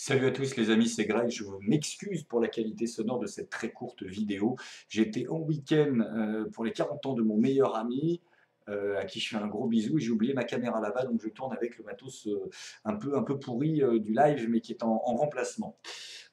Salut à tous les amis, c'est Greg, je m'excuse pour la qualité sonore de cette très courte vidéo. J'étais en week-end pour les 40 ans de mon meilleur ami, à qui je fais un gros bisou, et j'ai oublié ma caméra là-bas, donc je tourne avec le matos un peu pourri du live, mais qui est en remplacement.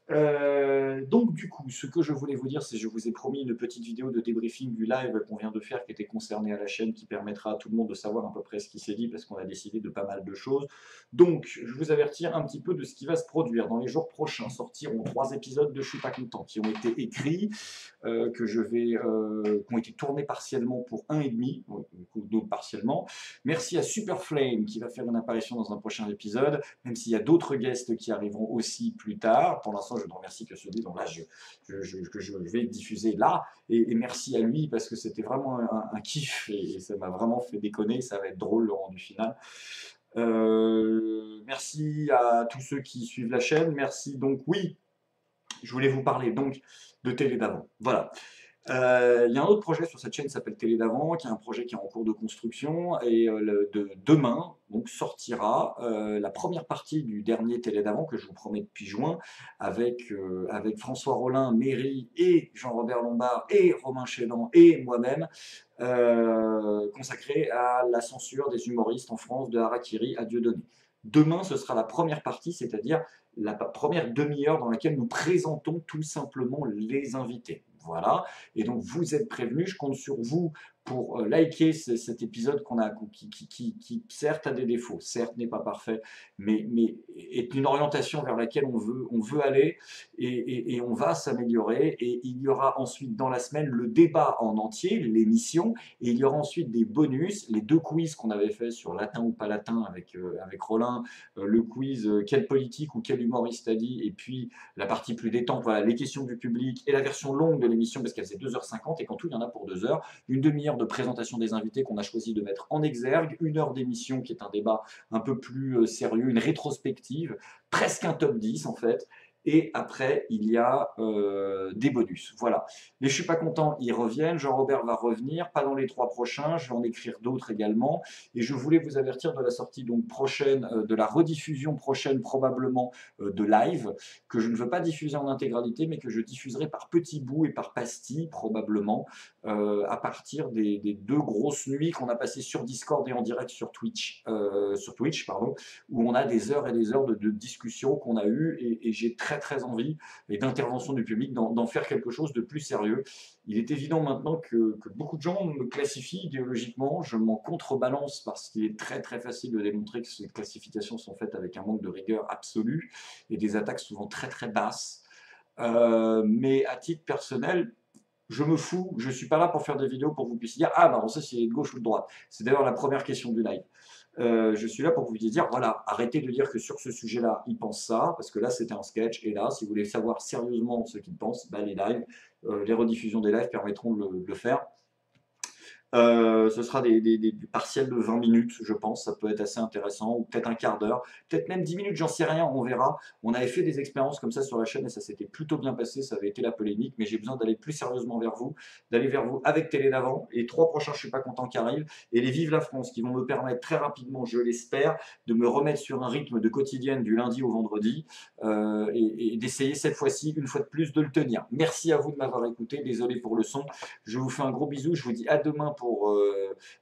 Donc du coup, ce que je voulais vous dire, c'est que je vous ai promis une petite vidéo de débriefing du live qu'on vient de faire, qui était concerné à la chaîne, qui permettra à tout le monde de savoir à peu près ce qui s'est dit, parce qu'on a décidé de pas mal de choses. Donc, je vous avertir un petit peu de ce qui va se produire. Dans les jours prochains sortiront 3 épisodes de Je suis pas content, qui ont été écrits, qui ont été tournés partiellement pour un et demi, d'autres partiellement. Merci à Superflame qui va faire une apparition dans un prochain épisode, même s'il y a d'autres guests qui arriveront aussi plus tard. Pour l'instant, je ne remercie que celui dont là que je vais diffuser là. Et merci à lui parce que c'était vraiment un kiff et ça m'a vraiment fait déconner. Ça va être drôle le rendu final. Merci à tous ceux qui suivent la chaîne. Merci donc, oui, je voulais vous parler donc de Télé d'avant. Voilà. Il y a un autre projet sur cette chaîne qui s'appelle Télé d'avant, qui est un projet qui est en cours de construction et demain donc sortira la première partie du dernier Télé d'avant que je vous promets depuis juin avec François Rollin, Méry et Jean-Robert Lombard et Romain Chélan et moi-même, consacré à la censure des humoristes en France de Harakiri à Dieudonné. Demain, ce sera la première partie, c'est-à-dire la première demi-heure dans laquelle nous présentons tout simplement les invités. Voilà, et donc vous êtes prévenus, je compte sur vous pour liker cet épisode qui certes a des défauts, certes n'est pas parfait, mais est une orientation vers laquelle on veut aller et on va s'améliorer. Et il y aura ensuite dans la semaine le débat en entier, l'émission, et il y aura ensuite des bonus, les deux quiz qu'on avait fait sur latin ou pas latin avec Rollin, le quiz quel politique ou quel humoriste a dit, et puis la partie plus détente, voilà, les questions du public et la version longue de l'émission parce qu'elle faisait 2h50 et qu'en tout il y en a pour 2 heures, une demi-heure de présentation des invités qu'on a choisi de mettre en exergue, 1 heure d'émission qui est un débat un peu plus sérieux, une rétrospective, presque un top 10 en fait. Et après, il y a des bonus. Voilà. Mais je suis pas content, ils reviennent. Jean-Robert va revenir, pas dans les 3 prochains. Je vais en écrire d'autres également. Et je voulais vous avertir de la sortie donc prochaine, de la rediffusion prochaine probablement de live, que je ne veux pas diffuser en intégralité, mais que je diffuserai par petits bouts et par pastilles probablement, à partir des 2 grosses nuits qu'on a passées sur Discord et en direct sur Twitch, pardon, où on a des heures et des heures de discussions qu'on a eues et j'ai très envie, et d'intervention du public, d'en faire quelque chose de plus sérieux. Il est évident maintenant que beaucoup de gens me classifient idéologiquement, je m'en contrebalance parce qu'il est très facile de démontrer que ces classifications sont faites avec un manque de rigueur absolue et des attaques souvent très basses. Mais à titre personnel, je me fous, je ne suis pas là pour faire des vidéos pour que vous puissiez dire ah bah on sait s'il est de gauche ou de droite. C'est d'ailleurs la première question du live. Je suis là pour que vous puissiez dire voilà, arrêtez de dire que sur ce sujet-là, il pense ça, parce que là c'était un sketch, et là, si vous voulez savoir sérieusement ce qu'il pense, bah, les lives, les rediffusions des lives permettront de le faire. Ce sera des partiels de 20 minutes, je pense, ça peut être assez intéressant, ou peut-être un quart d'heure, peut-être même 10 minutes, j'en sais rien, on verra. On avait fait des expériences comme ça sur la chaîne et ça s'était plutôt bien passé, ça avait été la polémique, mais j'ai besoin d'aller plus sérieusement vers vous, d'aller vers vous avec Télé d'avant, et 3 prochains Je suis pas content qui arrivent, et les Vive la France qui vont me permettre très rapidement, je l'espère, de me remettre sur un rythme de quotidienne du lundi au vendredi, et d'essayer cette fois-ci, une fois de plus, de le tenir. Merci à vous de m'avoir écouté, désolé pour le son, je vous fais un gros bisou, je vous dis à demain pour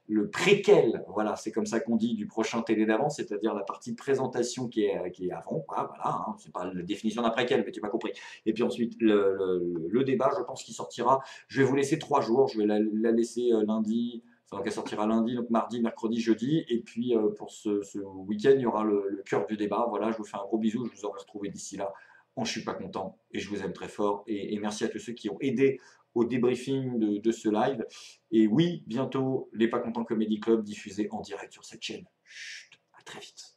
le préquel, voilà, c'est comme ça qu'on dit, du prochain Télé d'avant, c'est-à-dire la partie de présentation qui est avant, voilà, hein, c'est pas la définition d'un préquel, mais tu m'as compris. Et puis ensuite, le débat, je pense qu'il sortira, je vais vous laisser 3 jours, je vais la laisser lundi, enfin, qu'elle sortira lundi, donc mardi, mercredi, jeudi, et puis pour ce week-end, il y aura le cœur du débat, voilà, je vous fais un gros bisou, je vous aurai retrouvé d'ici là, je suis pas content, et je vous aime très fort, et merci à tous ceux qui ont aidé au débriefing de ce live. Et oui, bientôt, les Pas Contents Comedy Club diffusés en direct sur cette chaîne. Chut, à très vite.